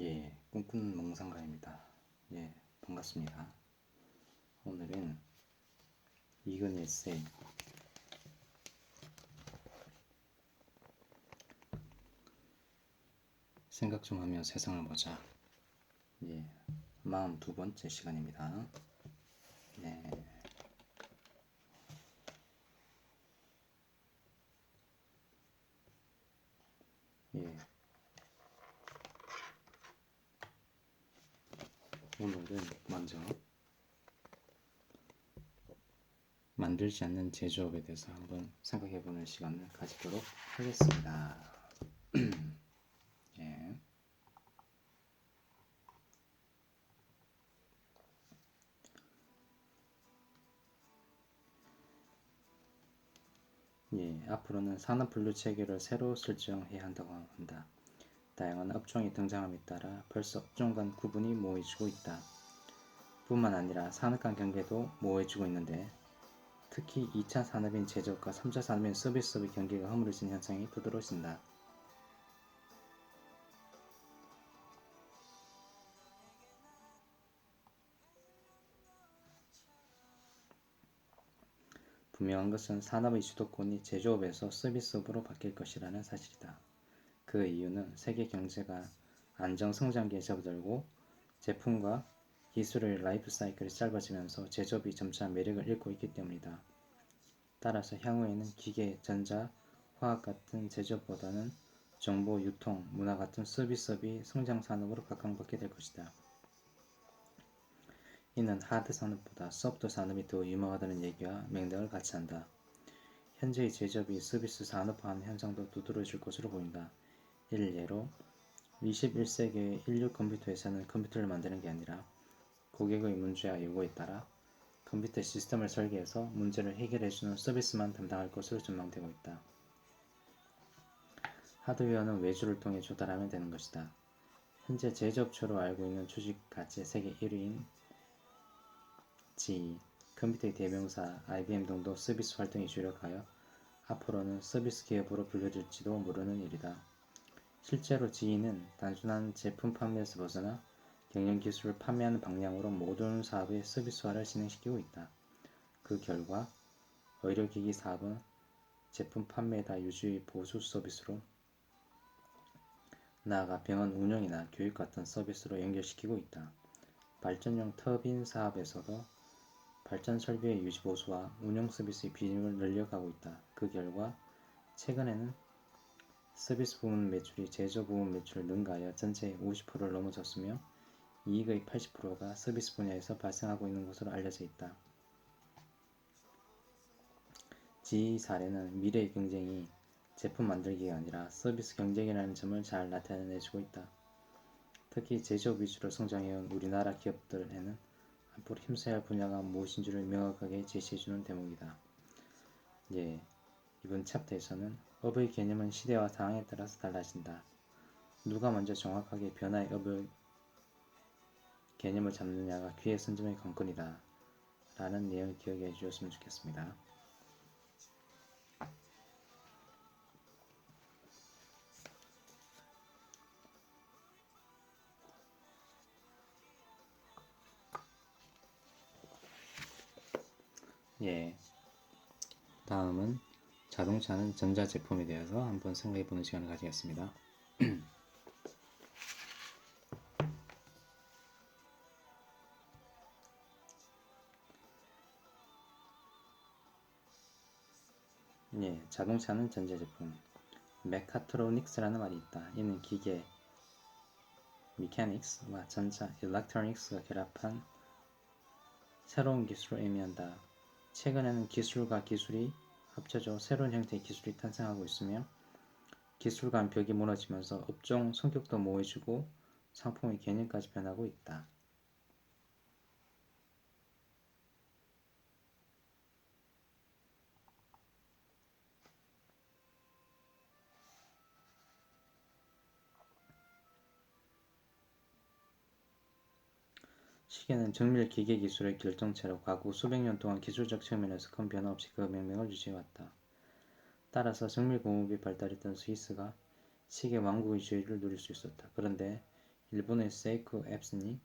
예, 꿈꾸는 몽상가입니다. 예, 반갑습니다. 오늘은 이건희 에세이 생각 좀 하며 세상을 보자. 예, 42번째 시간입니다. 네. 예. 오늘은 먼저 만들지 않는 제조업에 대해서 한번 생각해보는 시간을 가지도록 하겠습니다. 예. 예, 앞으로는 산업분류 체계를 새로 설정해야 한다고 한다. 다양한 업종이 등장함에 따라 벌써 업종 간 구분이 모호해지고 있다. 뿐만 아니라 산업 간 경계도 모호해지고 있는데 특히 2차 산업인 제조업과 3차 산업인 서비스업의 경계가 허물어진 현상이 두드러진다. 분명한 것은 산업의 주도권이 제조업에서 서비스업으로 바뀔 것이라는 사실이다. 그 이유는 세계 경제가 안정성장기에 접어들고 제품과 기술의 라이프 사이클이 짧아지면서 제조업이 점차 매력을 잃고 있기 때문이다. 따라서 향후에는 기계, 전자, 화학 같은 제조업보다는 정보, 유통, 문화 같은 서비스업이 성장 산업으로 각광받게 될 것이다. 이는 하드 산업보다 소프트 산업이 더 유망하다는 얘기와 맥락을 같이 한다. 현재의 제조업이 서비스 산업화하는 현상도 두드러질 것으로 보인다. 이를 예로 21세기의 인류 컴퓨터 회사는 컴퓨터를 만드는 게 아니라 고객의 문제와 요구에 따라 컴퓨터 시스템을 설계해서 문제를 해결해주는 서비스만 담당할 것으로 전망되고 있다. 하드웨어는 외주를 통해 조달하면 되는 것이다. 현재 제조업체로 알고 있는 주식가치 세계 1위인 GE, 컴퓨터의 대명사 IBM 등도 서비스 활동에 주력하여 앞으로는 서비스 기업으로 불려질지도 모르는 일이다. 실제로 GE는 단순한 제품 판매에서 벗어나 경영 기술을 판매하는 방향으로 모든 사업의 서비스화를 진행시키고 있다. 그 결과 의료기기 사업은 제품 판매에다 유지 보수 서비스로 나아가 병원 운영이나 교육 같은 서비스로 연결시키고 있다. 발전용 터빈 사업에서도 발전 설비의 유지 보수와 운영 서비스의 비중을 늘려가고 있다. 그 결과 최근에는 서비스 부문 매출이 제조 부문 매출을 능가하여 전체의 50%를 넘어섰으며 이익의 80%가 서비스 분야에서 발생하고 있는 것으로 알려져 있다. GE 사례는 미래의 경쟁이 제품 만들기가 아니라 서비스 경쟁이라는 점을 잘 나타내주고 있다. 특히 제조업 위주로 성장해온 우리나라 기업들에는 앞으로 힘써야 할 분야가 무엇인지를 명확하게 제시해주는 대목이다. 예, 이번 챕터에서는 업의 개념은 시대와 상황에 따라서 달라진다. 누가 먼저 정확하게 변화의 업의 개념을 잡느냐가 기회 선점의 관건이다. 라는 내용을 기억해 주셨으면 좋겠습니다. 예, 다음은 자동차는 전자제품에 대해서 한번 생각해보는 시간을 가지겠습니다. 예, 자동차는 전자제품. 메카트로닉스라는 말이 있다. 이는 기계, 미케닉스와 전자, 일렉트로닉스가 결합한 새로운 기술을 의미한다. 최근에는 기술과 기술이 합쳐져 새로운 형태의 기술이 탄생하고 있으며 기술 간 벽이 무너지면서 업종 성격도 모호해지고 상품의 개념까지 변하고 있다. 시계는 정밀 기계 기술의 결정체로 과거 수백 년 동안 기술적 측면에서 큰 변화 없이 그 명명을 유지해왔다. 따라서 정밀 공업이 발달했던 스위스가 시계 왕국의 지위를 누릴 수 있었다. 그런데 일본의 세이코 앱슨이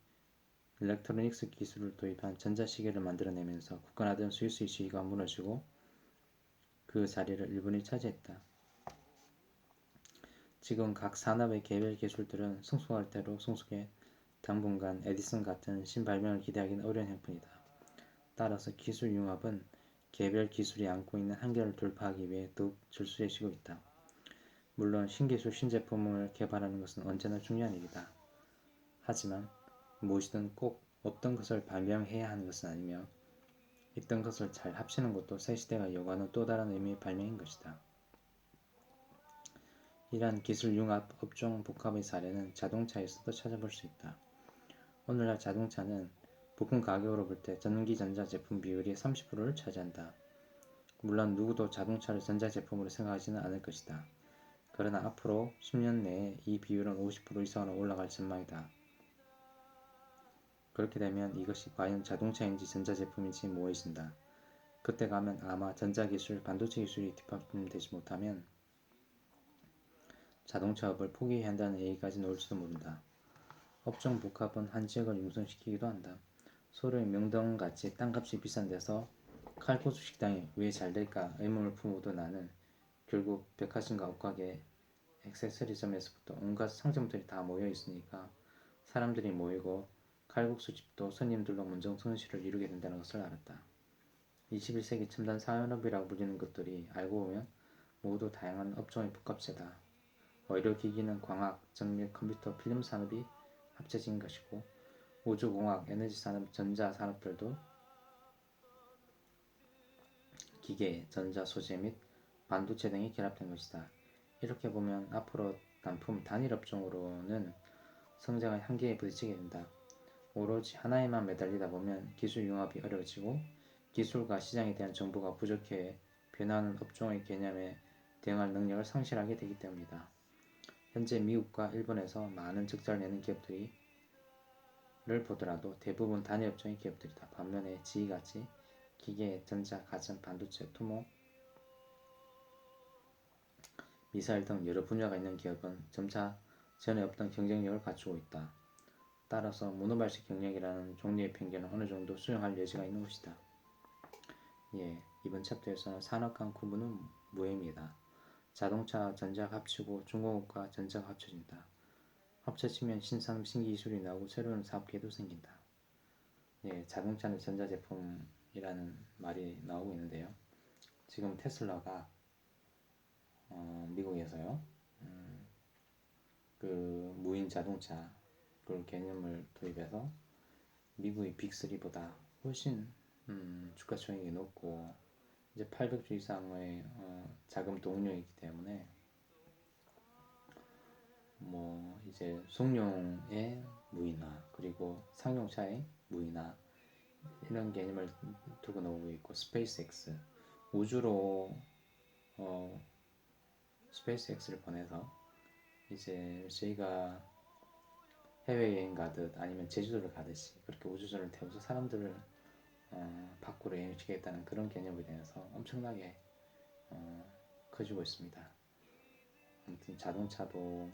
일렉트로닉스 기술을 도입한 전자시계를 만들어내면서 굳건하던 스위스의 지위가 무너지고 그 자리를 일본이 차지했다. 지금 각 산업의 개별 기술들은 성숙할 대로 성숙해 당분간 에디슨 같은 신발명을 기대하기는 어려운 형편이다. 따라서 기술 융합은 개별 기술이 안고 있는 한계를 돌파하기 위해 더욱 절수해지고 있다. 물론 신기술 신제품을 개발하는 것은 언제나 중요한 일이다. 하지만 무엇이든 꼭 없던 것을 발명해야 하는 것은 아니며 있던 것을 잘 합치는 것도 새 시대가 요구하는 또 다른 의미의 발명인 것이다. 이러한 기술 융합 업종 복합의 사례는 자동차에서도 찾아볼 수 있다. 오늘날 자동차는 부품 가격으로 볼 때 전기전자 제품 비율이 30%를 차지한다. 물론 누구도 자동차를 전자제품으로 생각하지는 않을 것이다. 그러나 앞으로 10년 내에 이 비율은 50% 이상으로 올라갈 전망이다. 그렇게 되면 이것이 과연 자동차인지 전자제품인지 모호해진다. 그때 가면 아마 전자기술, 반도체 기술이 뒷받침되지 못하면 자동차업을 포기해야 한다는 얘기까지 나올지도 모른다. 업종 복합은 한 지역을 융성시키기도 한다. 서로의 명동같이 땅값이 비싼 데서 칼국수 식당이 왜 잘될까 의문을 품어도 나는 결국 백화점과 옷가게, 액세서리점에서부터 온갖 상점들이 다 모여 있으니까 사람들이 모이고 칼국수집도 손님들로 문정성시를 이루게 된다는 것을 알았다. 21세기 첨단 산업이라고 불리는 것들이 알고 보면 모두 다양한 업종의 복합체다. 의료기기는 광학, 정밀, 컴퓨터, 필름 산업이 합쳐진 것이고 우주공학, 에너지산업, 전자산업들도 기계, 전자, 소재 및 반도체 등이 결합된 것이다. 이렇게 보면 앞으로 단품 단일 업종으로는 성장의 한계에 부딪히게 된다. 오로지 하나에만 매달리다 보면 기술 융합이 어려워지고 기술과 시장에 대한 정보가 부족해 변화하는 업종의 개념에 대응할 능력을 상실하게 되기 때문이다. 현재 미국과 일본에서 많은 적자를 내는 기업들을 보더라도 대부분 단일 업종의 기업들이다. 반면에 지휘같이 기계, 전자, 가전, 반도체, 토목, 미사일 등 여러 분야가 있는 기업은 점차 전에 없던 경쟁력을 갖추고 있다. 따라서 문어발식 경력이라는 종류의 편견은 어느 정도 수용할 여지가 있는 것이다. 이번 챕터에서는 산업 간 구분은 무의미이다. 자동차, 전자가 합치고 중공업과 전자가 합쳐진다. 합쳐지면 신산업, 신기술이 나오고 새로운 사업계도 생긴다. 자동차는 전자제품이라는 말이 나오고 있는데요. 지금 테슬라가 미국에서요. 그 무인 자동차 그 개념을 도입해서 미국의 빅3보다 훨씬 주가 수익이 높고 이제 800주 이상의 자금 동료이기 때문에 뭐 이제 송룡의 무인화 그리고 상용차의 무인화 이런 개념을 두고 나오고 있고 스페이스X 우주로 스페이스X를 보내서 이제 저희가 해외여행 가듯 아니면 제주도를 가듯이 그렇게 우주선을 태워서 사람들을 밖으로 여행시키겠다는 그런 개념에 대해서 엄청나게 커지고 있습니다. 아무튼 자동차도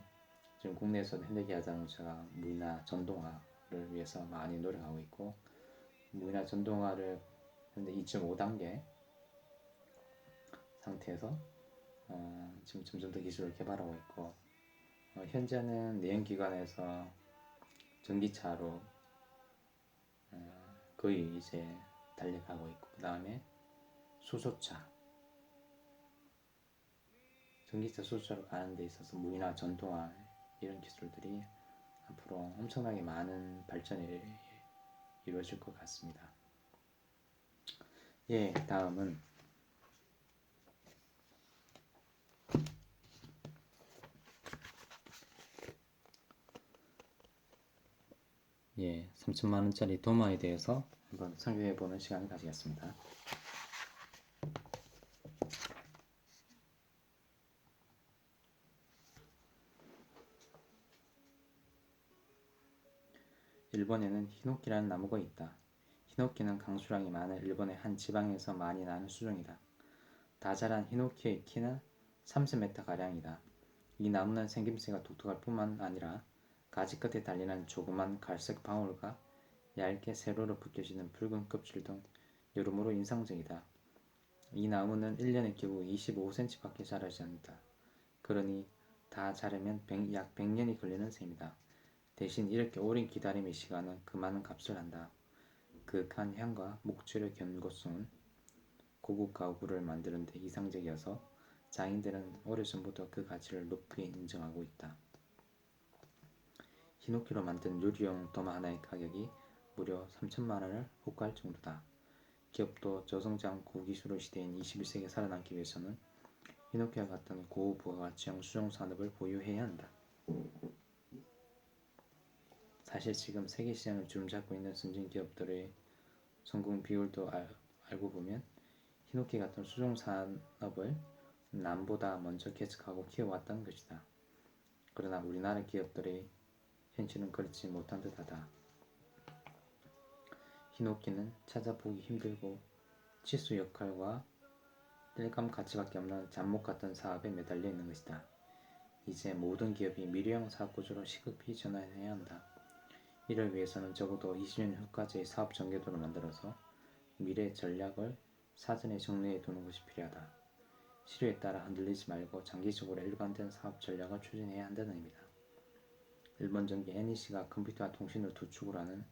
지금 국내에서도 현대기아 자동차가 무인화 전동화를 위해서 많이 노력하고 있고 무인화 전동화를 현재 2.5단계 상태에서 지금 점점 더 기술을 개발하고 있고 현재는 내연기관에서 전기차로 거의 이제 달려가고 있고 그 다음에 수소차 전기차 수소차로 가는 데 있어서 무인화 전동화 이런 기술들이 앞으로 엄청나게 많은 발전이 이루어질 것 같습니다. 다음은 예, 3천만원짜리 도마에 대해서 한번 설명해보는 시간을 가지겠습니다. 일본에는 히노키라는 나무가 있다. 히노키는 강수량이 많은 일본의 한 지방에서 많이 나는 수종이다. 다 자란 히노키의 키는 30m가량이다. 이 나무는 생김새가 독특할 뿐만 아니라 가지 끝에 달리는 조그만 갈색 방울과 얇게 세로로 벗겨지는 붉은 껍질 등 여러모로 인상적이다. 이 나무는 1년에 겨우 25cm밖에 자라지 않는다. 그러니 다 자라면 약 100년이 걸리는 셈이다. 대신 이렇게 오랜 기다림의 시간은 그 많은 값을 한다. 그윽한 향과 목줄의 견고성은 고급 가구를 만드는 데 이상적이어서 장인들은 오래전부터 그 가치를 높게 인정하고 있다. 히노키로 만든 유리용 도마 하나의 가격이 무려 3천만 원을 호가할 정도다. 기업도 저성장 고기술 시대인 21세기에 살아남기 위해서는 히노키와 같은 고부가가치형 수종산업을 보유해야 한다. 사실 지금 세계 시장을 주름잡고 있는 선진 기업들의 성공 비율도 알고 보면 히노키 같은 수종산업을 남보다 먼저 개척하고 키워왔다는 것이다. 그러나 우리나라 기업들의 현실은 그렇지 못한 듯하다. 히노키는 찾아보기 힘들고 치수 역할과 땔감 가치밖에 없는 잡목 같은 사업에 매달려 있는 것이다. 이제 모든 기업이 미래형 사업 구조로 시급히 전환해야 한다. 이를 위해서는 적어도 20년 후까지의 사업 전개도를 만들어서 미래 전략을 사전에 정리해 두는 것이 필요하다. 시류에 따라 흔들리지 말고 장기적으로 일관된 사업 전략을 추진해야 한다는 의미다. 일본 정기 NEC가 컴퓨터와 통신을 두 축으로 하는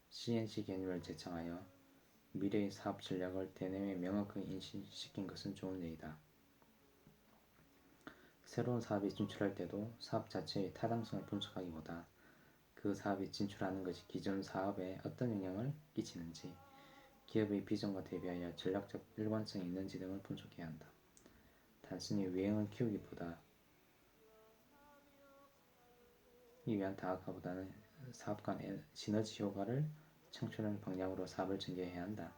CNC 개념을 제창하여 미래의 사업 전략을 대내외에 명확하게 인식시킨 것은 좋은 예이다. 새로운 사업에 진출할 때도 사업 자체의 타당성을 분석하기보다 그 사업에 진출하는 것이 기존 사업에 어떤 영향을 끼치는지, 기업의 비전과 대비하여 전략적 일관성이 있는지 등을 분석해야 한다. 단순히 외형을 키우기보다 이 위한 다각화보다는 사업 간의 시너지 효과를 창출하는 방향으로 사업을 전개해야 한다.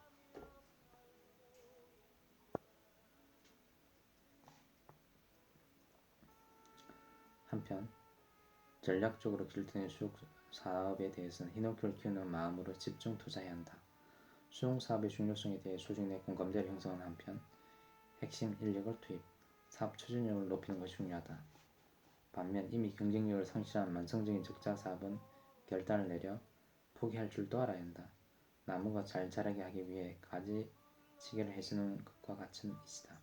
한편 전략적으로 길쭉된 수용 사업에 대해서는 히노키를 키우는 마음으로 집중 투자해야 한다. 수용 사업의 중요성에 대해 조직 내 공감대를 형성하는 한편 핵심 인력을 투입, 사업 추진력을 높이는 것이 중요하다. 반면 이미 경쟁력을 상실한 만성적인 적자 사업은 결단을 내려 포기할 줄도 알아야 한다. 나무가 잘 자라게 하기 위해 가지치기를 해주는 것과 같은 이치다.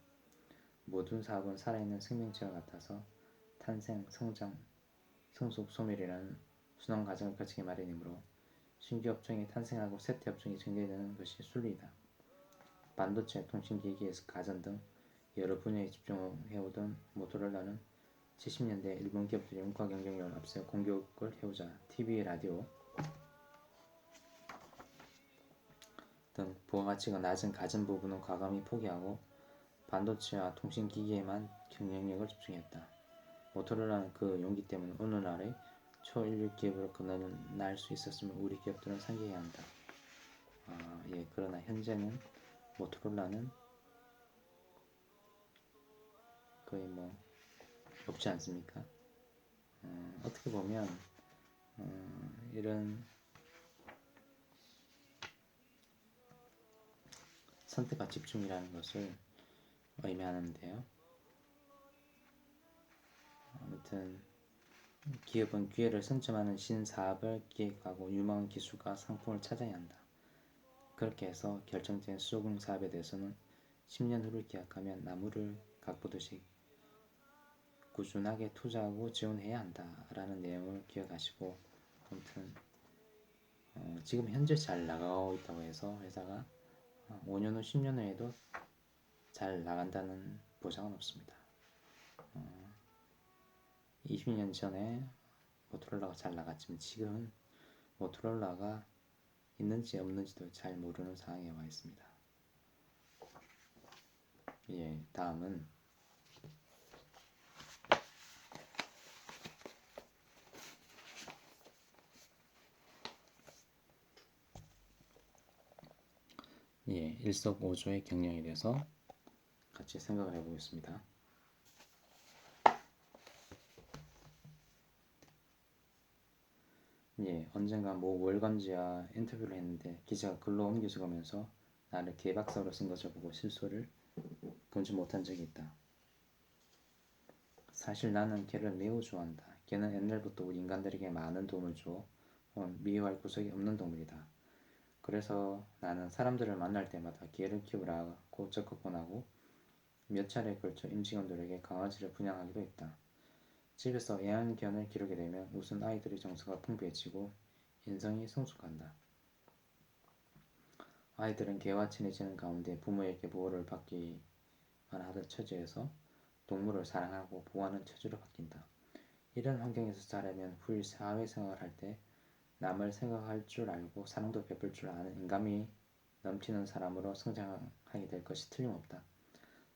모든 사업은 살아있는 생명체와 같아서 탄생, 성장, 성숙, 소멸이라는 순환 과정을 거치기 마련이므로 신규 업종이 탄생하고 쇠퇴 업종이 정리되는 것이 순리이다. 반도체, 통신기기에서 가전 등 여러 분야에 집중해오던 모토로라는 70년대 일본 기업들이 문과 경쟁력을 앞세워 공격을 해오자 TV, 라디오 등 부가가치가 낮은 가전 부분은 과감히 포기하고 반도체와 통신기기에만 경쟁력을 집중했다. 모토로라는 그 용기 때문에 오늘날의 초일류 기업으로 거듭날 수 있었으면 우리 기업들은 상기해야 한다. 그러나 현재는 모토로라는 거의 없지 않습니까? 어떻게 보면 이런 선택과 집중이라는 것을 의미하는데요. 아무튼 기업은 기회를 선점하는 신사업을 기획하고 유망한 기술과 상품을 찾아야 한다. 그렇게 해서 결정된 수용 사업에 대해서는 10년 후를 기약하면 나무를 가꾸듯이 꾸준하게 투자하고 지원해야 한다라는 내용을 기억하시고, 아무튼 지금 현재 잘 나가고 있다고 해서 회사가 5년 후, 10년 후에도 잘 나간다는 보장은 없습니다. 20년 전에 모토로라가 잘 나갔지만 지금은 모토로라가 있는지 없는지도 잘 모르는 상황에 와 있습니다. 다음은 일석오조의 경영에 대해서 같이 생각을 해보겠습니다. 언젠가 모 월간지와 인터뷰를 했는데 기자가 글로 옮겨 적으면서 나를 개박사로 쓴 것을 보고 실소를 본지 못한 적이 있다. 사실 나는 개를 매우 좋아한다. 개는 옛날부터 우리 인간들에게 많은 도움을 주어 미워할 구석이 없는 동물이다. 그래서 나는 사람들을 만날 때마다 개를 키우라고 적극 권하고 몇 차례에 걸쳐 임직원들에게 강아지를 분양하기도 했다. 집에서 애완견을 기르게 되면 우선 아이들의 정서가 풍부해지고 인성이 성숙한다. 아이들은 개와 친해지는 가운데 부모에게 보호를 받기만 하던 처지에서 동물을 사랑하고 보호하는 처지로 바뀐다. 이런 환경에서 자라면 후일 사회생활을 할 때 남을 생각할 줄 알고 사랑도 베풀 줄 아는 인감이 넘치는 사람으로 성장하게 될 것이 틀림없다.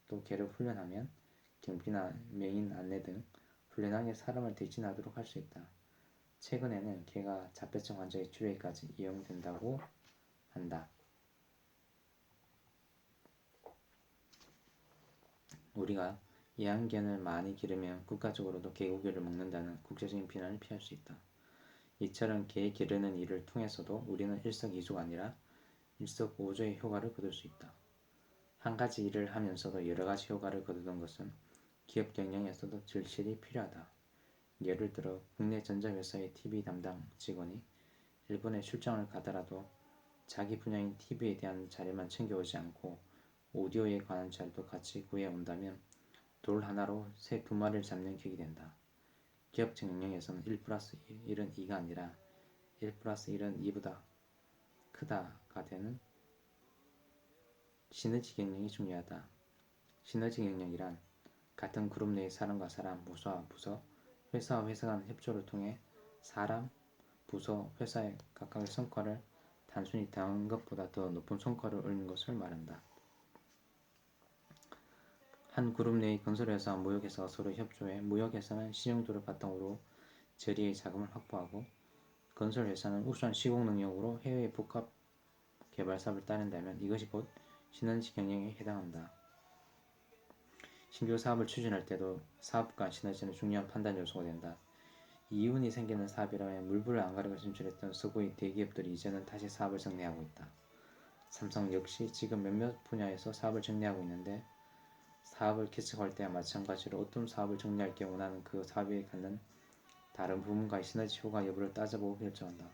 또 개를 훈련하면 경비나 명인 안내 등 훌륭하게 사람을 대신하도록 할 수 있다. 최근에는 개가 자폐증 환자의 치료에까지 이용된다고 한다. 우리가 애완견을 많이 기르면 국가적으로도 개고기를 먹는다는 국제적인 비난을 피할 수 있다. 이처럼 개 기르는 일을 통해서도 우리는 일석이조가 아니라 일석오조의 효과를 거둘 수 있다. 한 가지 일을 하면서도 여러 가지 효과를 거두는 것은 기업 경영에서도 절실히 필요하다. 예를 들어 국내 전자회사의 TV 담당 직원이 일본에 출장을 가더라도 자기 분야인 TV에 대한 자료만 챙겨오지 않고 오디오에 관한 자료도 같이 구해온다면 돌 하나로 새 두 마리를 잡는 격이 된다. 기업 경영에서는 1 플러스 1은 2가 아니라 1 플러스 1은 2보다 크다가 되는 시너지 경영이 중요하다. 시너지 경영이란 같은 그룹 내의 사람과 사람, 부서와 부서, 회사와 회사 간 협조를 통해 사람, 부서, 회사의 각각의 성과를 단순히 더한 것보다 더 높은 성과를 얻는 것을 말한다. 한 그룹 내의 건설회사와 무역회사가 서로 협조해 무역회사는 신용도를 바탕으로 저리의 자금을 확보하고 건설회사는 우수한 시공 능력으로 해외의 복합 개발 사업을 따낸다면 이것이 곧 시너지 경영에 해당한다. 신규 사업을 추진할 때도 사업 간 시너지는 중요한 판단 요소가 된다. 이윤이 생기는 사업이라면 물불을 안 가리고 진출했던 서구의 대기업들이 이제는 다시 사업을 정리하고 있다. 삼성 역시 지금 몇몇 분야에서 사업을 정리하고 있는데 사업을 개척할 때와 마찬가지로 어떤 사업을 정리할 경우나는 그 사업이 갖는 다른 부분과의 시너지 효과 여부를 따져보고 결정한다.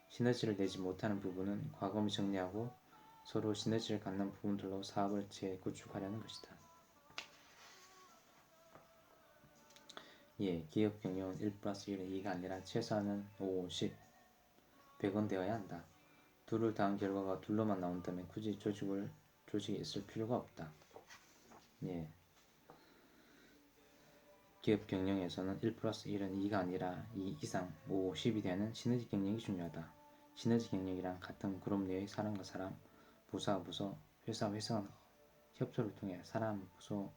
시너지를 내지 못하는 부분은 과감히 정리하고 서로 시너지를 갖는 부분들로 사업을 재구축하려는 것이다. 예, 기업 경영은 1 플러스 1은 2가 아니라 최소한은 5, 10, 100은 되어야 한다. 둘을 더한 결과가 둘로만 나온다면 굳이 조직이 있을 필요가 없다. 예, 기업 경영에서는 1 플러스 1은 2가 아니라 2 이상, 5, 10이 되는 시너지 경영이 중요하다. 시너지 경영이란 같은 그룹 내의 사람과 사람, 부서와 부서, 회사와 회사 간 협조를 통해 사람, 부서,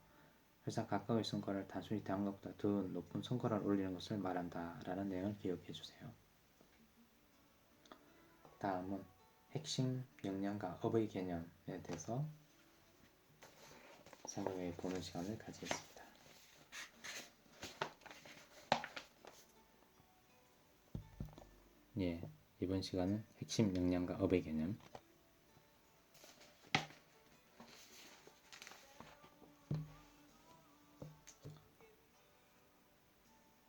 회사 각각의 성과를 단순히 더한 것보다 더 높은 성과를 올리는 것을 말한다 라는 내용을 기억해 주세요. 다음은 핵심 역량과 업의 개념에 대해서 생각해 보는 시간을 가지겠습니다. 예, 이번 시간은 핵심 역량과 업의 개념.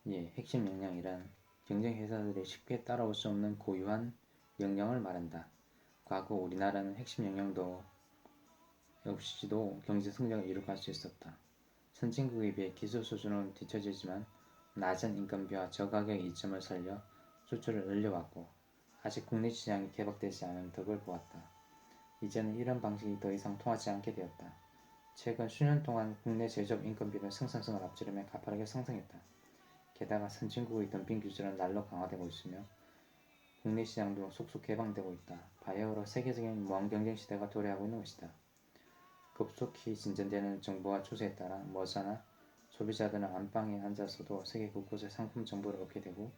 예, 핵심 역량이란 경쟁 회사들이 쉽게 따라올 수 없는 고유한 역량을 말한다. 과거 우리나라는 핵심 역량도 없이도 경제 성장을 이룩할 수 있었다. 선진국에 비해 기술 수준은 뒤처지지만 낮은 인건비와 저가격 이점을 살려 수출을 늘려왔고 아직 국내 시장이 개박되지 않은 덕을 보았다. 이제는 이런 방식이 더 이상 통하지 않게 되었다. 최근 수년 동안 국내 제조업 인건비는 생산성을 앞지르며 가파르게 상승했다. 게다가 선진국의 덤핑 규제는 날로 강화되고 있으며 국내 시장도 속속 개방되고 있다. 바야흐로 세계적인 무한 경쟁 시대가 도래하고 있는 것이다. 급속히 진전되는 정보와 추세에 따라 머지않아 소비자들은 안방에 앉아서도 세계 곳곳의 상품 정보를 얻게 되고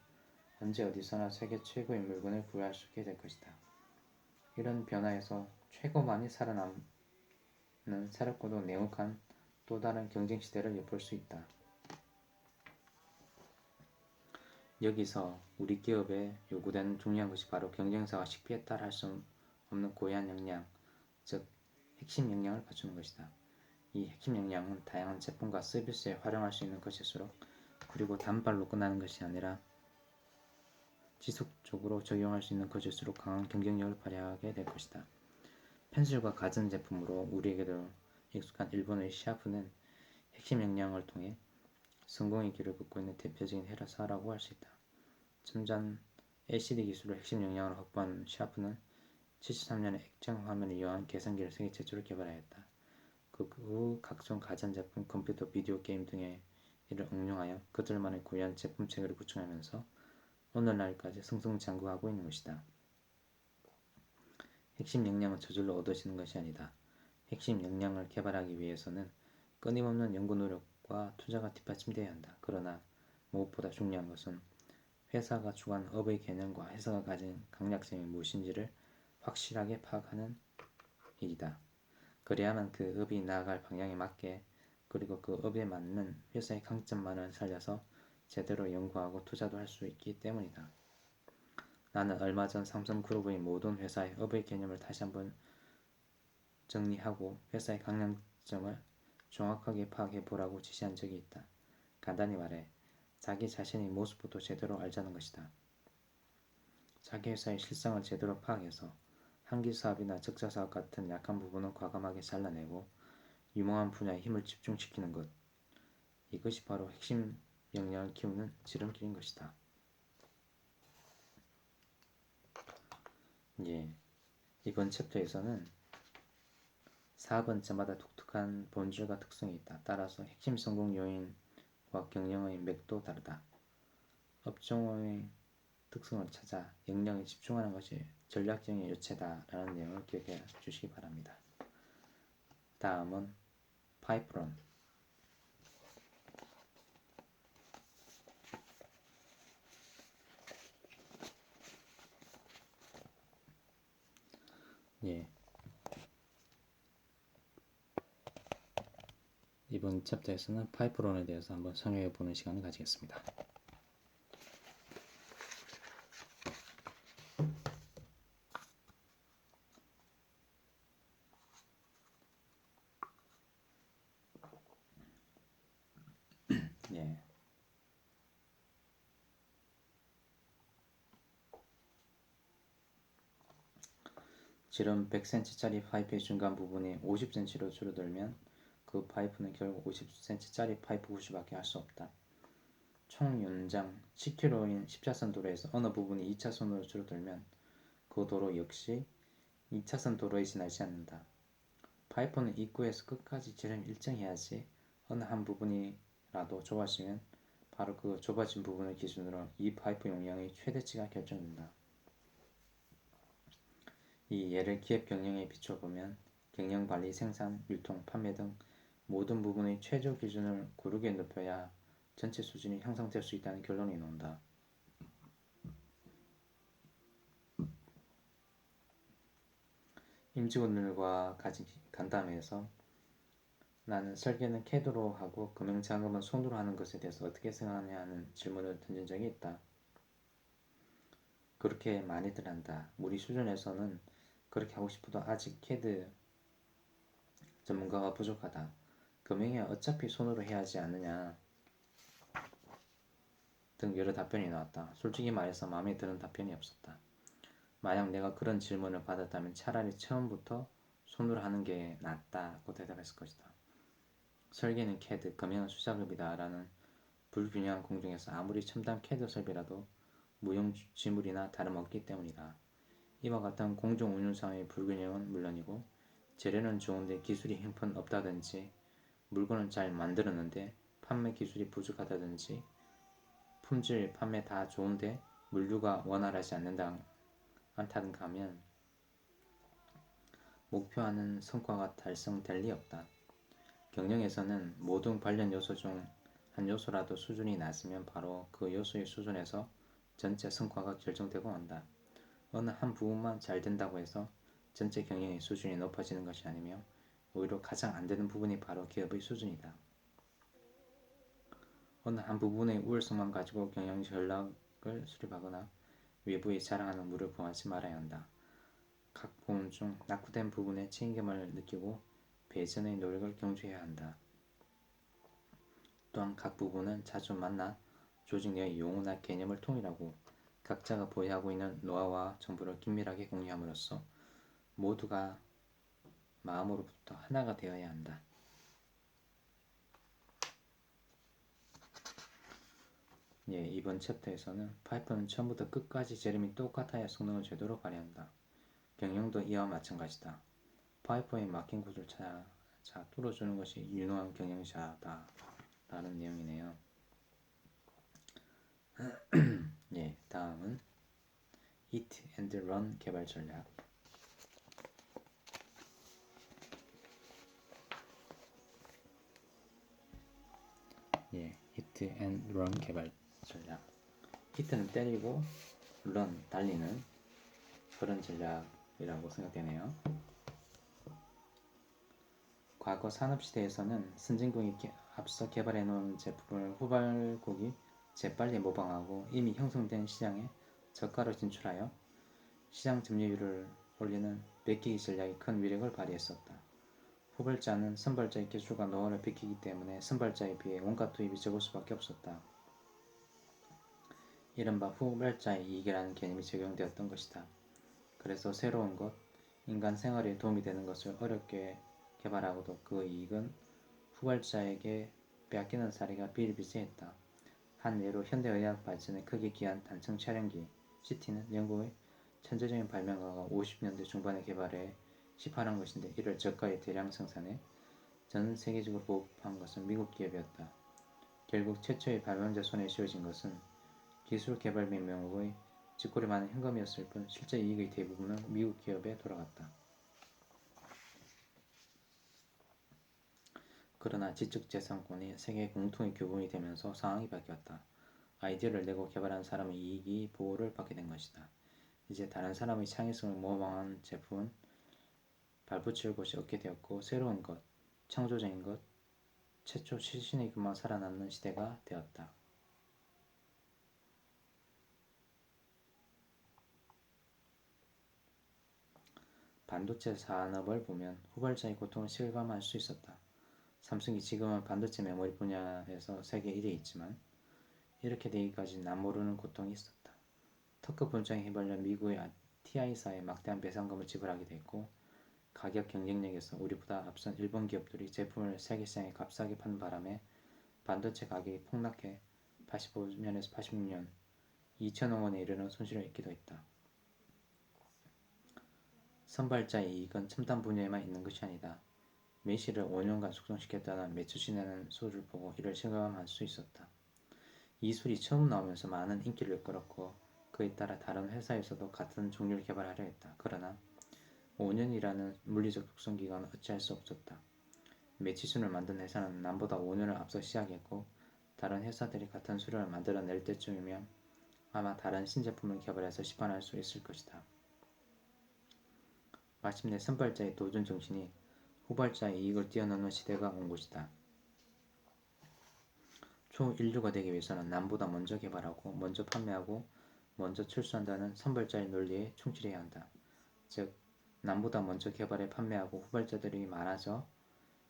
언제 어디서나 세계 최고의 물건을 구할 수 있게 될 것이다. 이런 변화에서 최고만이 살아남는 새롭고도 냉혹한 또 다른 경쟁 시대를 엿볼 수 있다. 여기서 우리 기업에 요구되는 중요한 것이 바로 경쟁사가 쉽게 따라할 수 없는 고유한 역량, 즉 핵심 역량을 갖추는 것이다. 이 핵심 역량은 다양한 제품과 서비스에 활용할 수 있는 것일수록 그리고 단발로 끝나는 것이 아니라 지속적으로 적용할 수 있는 것일수록 강한 경쟁력을 발휘하게 될 것이다. 펜슬과 가전제품으로 우리에게도 익숙한 일본의 샤프는 핵심 역량을 통해 성공의 길을 걷고 있는 대표적인 회사라고 할 수 있다. 첨단 LCD 기술로 핵심 역량을 확보한 샤프는 73년에 액정 화면을 이용한 계산기를 세계 최초로 개발하였다. 그 후 각종 가전제품, 컴퓨터, 비디오 게임 등에 이를 응용하여 그들만의 고유한 제품 체계를 구축하면서 오늘날까지 승승장구하고 있는 것이다. 핵심 역량은 저절로 얻어지는 것이 아니다. 핵심 역량을 개발하기 위해서는 끊임없는 연구 노력과 투자가 뒷받침되어야 한다. 그러나 무엇보다 중요한 것은 회사가 추구한 업의 개념과 회사가 가진 강약점이 무엇인지를 확실하게 파악하는 일이다. 그래야만 그 업이 나아갈 방향에 맞게 그리고 그 업에 맞는 회사의 강점만을 살려서 제대로 연구하고 투자도 할 수 있기 때문이다. 나는 얼마 전 삼성그룹의 모든 회사의 업의 개념을 다시 한번 정리하고 회사의 강점을 정확하게 파악해 보라고 지시한 적이 있다. 간단히 말해 자기 자신의 모습부터 제대로 알자는 것이다. 자기 회사의 실상을 제대로 파악해서 한기사업이나 적자사업 같은 약한 부분은 과감하게 잘라내고 유망한 분야에 힘을 집중시키는 것. 이것이 바로 핵심 역량을 키우는 지름길인 것이다. 이번 챕터에서는 사업은 저마다 독특한 본질과 특성이 있다. 따라서 핵심 성공 요인과 경영의 맥도 다르다. 업종의 특성을 찾아 역량에 집중하는 것이 전략적인 요체다라는 내용을 기억해 주시기 바랍니다. 다음은 파이프론. 이번 챕터에서는 파이프론에 대해서 한번 설명해 보는 시간을 가지겠습니다. 지름 100cm짜리 파이프의 중간 부분이 50cm로 줄어들면 그 파이프는 결국 50cm짜리 파이프 구조밖에 할 수 없다. 총 연장 10km인 10차선 도로에서 어느 부분이 2차선으로 줄어들면 그 도로 역시 2차선 도로에 지나지 않는다. 파이프는 입구에서 끝까지 지름이 일정해야지 어느 한 부분이라도 좁아지면 바로 그 좁아진 부분을 기준으로 이 파이프 용량의 최대치가 결정된다. 이 예를 기업 경영에 비춰보면 경영, 관리, 생산, 유통, 판매 등 모든 부분의 최저 기준을 고르게 높여야 전체 수준이 향상될 수 있다는 결론이 나온다. 임직원들과 가진 간담회에서 나는 설계는 CAD로 하고 금융 작업은 손으로 하는 것에 대해서 어떻게 생각하냐 하는 질문을 던진 적이 있다. 그렇게 많이들 한다. 우리 수준에서는 그렇게 하고 싶어도 아직 CAD 전문가가 부족하다. 금융이 어차피 손으로 해야 하지 않느냐 등 여러 답변이 나왔다. 솔직히 말해서 마음에 드는 답변이 없었다. 만약 내가 그런 질문을 받았다면 차라리 처음부터 손으로 하는 게 낫다고 대답했을 것이다. 설계는 CAD, 금융은 수작업이다 라는 불균형한 공정에서 아무리 첨단 CAD 설비라도 무용지물이나 다름없기 때문이다. 이와 같은 공정 운용상의 불균형은 물론이고 재료는 좋은데 기술이 형편없다든지 물건을 잘 만들었는데 판매 기술이 부족하다든지 품질, 판매 다 좋은데 물류가 원활하지 않다든가 하면 목표하는 성과가 달성될 리 없다. 경영에서는 모든 관련 요소 중 한 요소라도 수준이 낮으면 바로 그 요소의 수준에서 전체 성과가 결정되고 한다. 어느 한 부분만 잘 된다고 해서 전체 경영의 수준이 높아지는 것이 아니며 오히려 가장 안 되는 부분이 바로 기업의 수준이다. 어느 한 부분의 우월성만 가지고 경영 전략을 수립하거나 외부에 자랑하는 물을 구하지 말아야 한다. 각 부분 중 낙후된 부분에 책임감을 느끼고 배전의 노력을 경주해야 한다. 또한 각 부분은 자주 만나 조직 내의 용어나 개념을 통일하고 각자가 보유하고 있는 노하우와 정보를 긴밀하게 공유함으로써 모두가 마음으로부터 하나가 되어야 한다. 예, 이번 챕터에서는 파이썬은 처음부터 끝까지 제름이 똑같아야 성능을 제대로 발휘한다. 경영도 이와 마찬가지다. 파이썬의 막힌 구조를 찾아 뚫어주는 것이 유능한 경영자다. 라는 내용이네요. 예, 다음은 Hit and Run 개발 전략. 예, Hit and Run 개발 전략. Hit는 때리고 Run 달리는 그런 전략이라고 생각되네요. 과거 산업시대에서는 선진국이 앞서 개발해놓은 제품을 후발국이 재빨리 모방하고 이미 형성된 시장에 저가로 진출하여 시장 점유율을 올리는 베끼기 전략이 큰 위력을 발휘했었다. 후발자는 선발자의 기술과 노하우를 베끼기 때문에 선발자에 비해 원가 투입이 적을 수밖에 없었다. 이른바 후발자의 이익이라는 개념이 적용되었던 것이다. 그래서 새로운 것, 인간 생활에 도움이 되는 것을 어렵게 개발하고도 그 이익은 후발자에게 빼앗기는 사례가 비일비재했다. 한 예로 현대의학 발전에 크게 기여한 단층 촬영기 CT는 영국의 천재적인 발명가가 50년대 중반에 개발해 시판한 것인데 이를 저가에 대량 생산해 전 세계적으로 보급한 것은 미국 기업이었다. 결국 최초의 발명자 손에 쥐어진 것은 기술 개발 및 명목의 쥐꼬리 많은 현금이었을 뿐 실제 이익의 대부분은 미국 기업에 돌아갔다. 그러나 지적재산권이 세계 공통의 교본이 되면서 상황이 바뀌었다. 아이디어를 내고 개발한 사람의 이익이 보호를 받게 된 것이다. 이제 다른 사람의 창의성을 모방한 제품은 발붙일 곳이 없게 되었고 새로운 것, 창조적인 것, 최초 시신의 것만 살아남는 시대가 되었다. 반도체 산업을 보면 후발자의 고통을 실감할 수 있었다. 삼성이 지금은 반도체 메모리 분야에서 세계 1위에 있지만 이렇게 되기까지 남모르는 고통이 있었다. 특급 분쟁에 휘말려 미국의 TI사에 막대한 배상금을 지불하게 됐고 가격 경쟁력에서 우리보다 앞선 일본 기업들이 제품을 세계 시장에 값싸게 파는 바람에 반도체 가격이 폭락해 85년에서 86년 2천억 원에 이르는 손실을 입기도 했다. 선발자의 이익은 첨단 분야에만 있는 것이 아니다. 매실을 5년간 숙성시켰다는 매추신이라는 소를 보고 이를 실감할 수 있었다. 이 술이 처음 나오면서 많은 인기를 끌었고 그에 따라 다른 회사에서도 같은 종류를 개발하려 했다. 그러나 5년이라는 물리적 숙성 기간은 어찌할 수 없었다. 매치순을 만든 회사는 남보다 5년을 앞서 시작했고 다른 회사들이 같은 수량을 만들어낼 때쯤이면 아마 다른 신제품을 개발해서 시판할 수 있을 것이다. 마침내 선발자의 도전 정신이 후발자의 이익을 뛰어넘는 시대가 온 것이다. 초인류가 되기 위해서는 남보다 먼저 개발하고 먼저 판매하고 먼저 출시한다는 선발자의 논리에 충실해야 한다. 즉 남보다 먼저 개발해 판매하고 후발자들이 많아져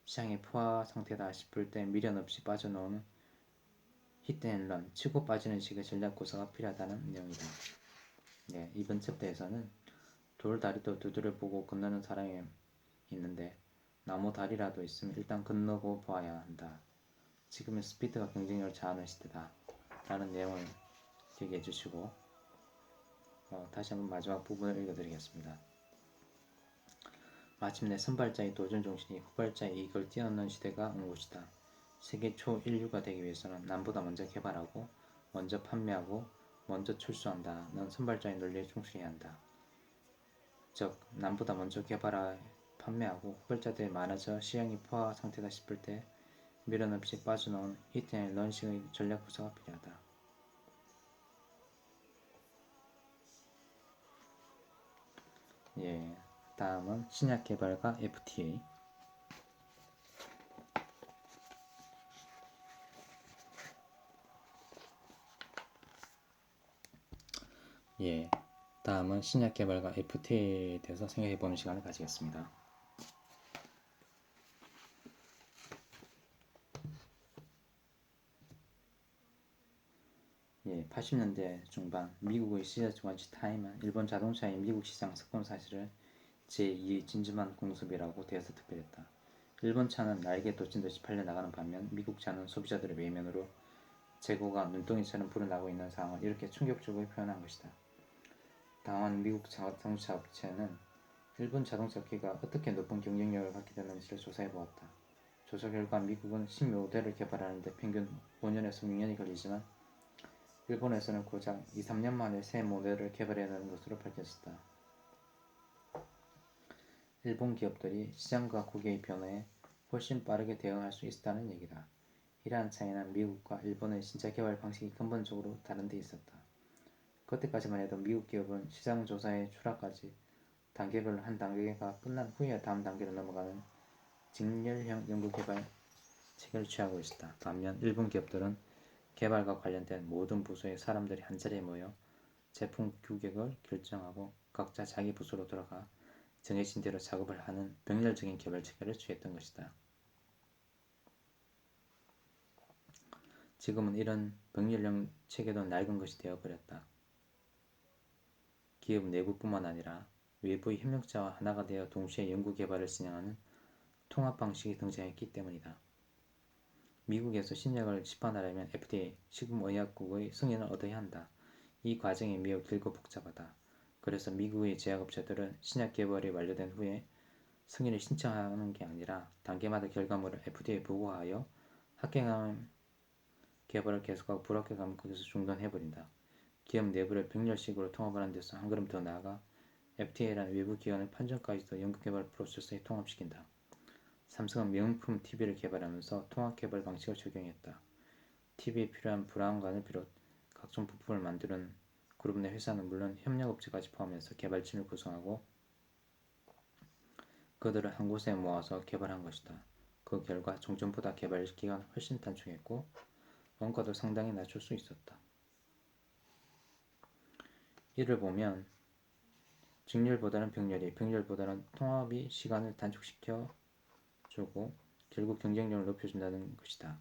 시장의 포화 상태다 싶을 때 미련 없이 빠져나오는 히트앤런, 치고 빠지는 식의 전략 구사가 필요하다는 내용이다. 네, 이번 챕터에서는 돌다리도 두드려 보고 건너는 사람이 있는데 나무 다리라도 있으면 일단 건너고 보아야 한다. 지금은 스피드가 경쟁력을 자하는 시대다. 라는 내용을 기억해 주시고 다시 한번 마지막 부분을 읽어드리겠습니다. 마침내 선발자의 도전 정신이 후발자의 이익을 뛰어넘는 시대가 온 것이다. 세계 초인류가 되기 위해서는 남보다 먼저 개발하고 먼저 판매하고 먼저 출소한다는 선발자의 논리에 충실해야 한다. 즉 남보다 먼저 개발하 판매하고 후발자들이 많아져 시장이 포화 상태다 싶을 때 미련 없이 빠져나온 히트앤런식의 전략 구사가 필요하다. 예, 다음은 신약 개발과 FTA. 예, 다음은 신약 개발과 FTA에 대해서 생각해보는 시간을 가지겠습니다. 80년대 중반 미국의 시저즈원치 타임은 일본 자동차의 미국 시장 석권 사실을 제2의 진주만 공습이라고 대해서 특별했다. 일본 차는 날개 돋친 듯이 팔려나가는 반면 미국 차는 소비자들의 외면으로 재고가 눈덩이처럼 불어나고 있는 상황을 이렇게 충격적으로 표현한 것이다. 당한 미국 자동차 업체는 일본 자동차 업계가 어떻게 높은 경쟁력을 갖게 되는지를 조사해보았다. 조사 결과 미국은 10모델을 개발하는데 평균 5년에서 6년이 걸리지만 일본에서는 고작 2~3년 만에 새 모델을 개발해내는 것으로 밝혀졌다. 일본 기업들이 시장과 국외의 변화에 훨씬 빠르게 대응할 수 있었다는 얘기다. 이러한 차이는 미국과 일본의 신차 개발 방식이 근본적으로 다른 데 있었다. 그때까지만 해도 미국 기업은 시장 조사의 추락까지 단계별로 한 단계가 끝난 후에 다음 단계로 넘어가는 직렬형 연구개발 체계를 취하고 있었다. 반면 일본 기업들은 개발과 관련된 모든 부서의 사람들이 한자리에 모여 제품 규격을 결정하고 각자 자기 부서로 돌아가 정해진 대로 작업을 하는 병렬적인 개발 체계를 취했던 것이다. 지금은 이런 병렬형 체계도 낡은 것이 되어버렸다. 기업 내부뿐만 아니라 외부의 협력자와 하나가 되어 동시에 연구개발을 진행하는 통합 방식이 등장했기 때문이다. 미국에서 신약을 시판하려면 FDA, 식품의약국의 승인을 얻어야 한다. 이 과정이 매우 길고 복잡하다. 그래서 미국의 제약업체들은 신약 개발이 완료된 후에 승인을 신청하는 게 아니라 단계마다 결과물을 FDA에 보고하여 합격하면 개발을 계속하고 불합격하면 거기서 중단해버린다. 기업 내부를 병렬식으로 통합하는 데서 한 걸음 더 나아가 FDA라는 외부 기관의 판정까지도 연구개발 프로세스에 통합시킨다. 삼성은 명품 TV를 개발하면서 통합개발 방식을 적용했다. TV에 필요한 브라운관을 비롯 각종 부품을 만드는 그룹 내 회사는 물론 협력업체까지 포함해서 개발진을 구성하고 그들을 한 곳에 모아서 개발한 것이다. 그 결과 종전보다 개발 기간은 훨씬 단축했고 원가도 상당히 낮출 수 있었다. 이를 보면 직렬보다는 병렬이, 병렬보다는 통합이 시간을 단축시켜 주고 결국 경쟁력을 높여준다는 것이다.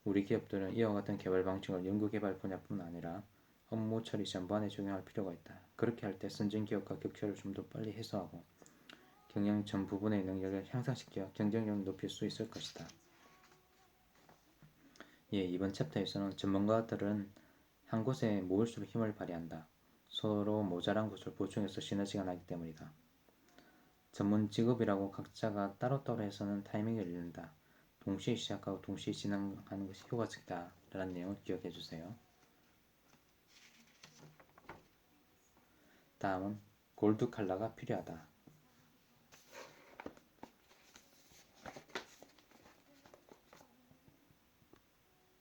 우리 기업들은 이와 같은 개발 방식을 연구개발 분야뿐 아니라 업무 처리 전반에 적용할 필요가 있다. 그렇게 할 때 선진기업과 격차를 좀 더 빨리 해소하고 경영 전 부분의 능력을 향상시켜 경쟁력을 높일 수 있을 것이다. 이번 챕터에서는 전문가들은 한 곳에 모일수록 힘을 발휘한다. 서로 모자란 것을 보충해서 시너지가 나기 때문이다. 전문 직업이라고 각자가 따로따로 해서는 타이밍을 잃는다. 동시에 시작하고 동시에 진행하는 것이 효과적이다 라는 내용을 기억해 주세요. 다음은 골드 칼라가 필요하다.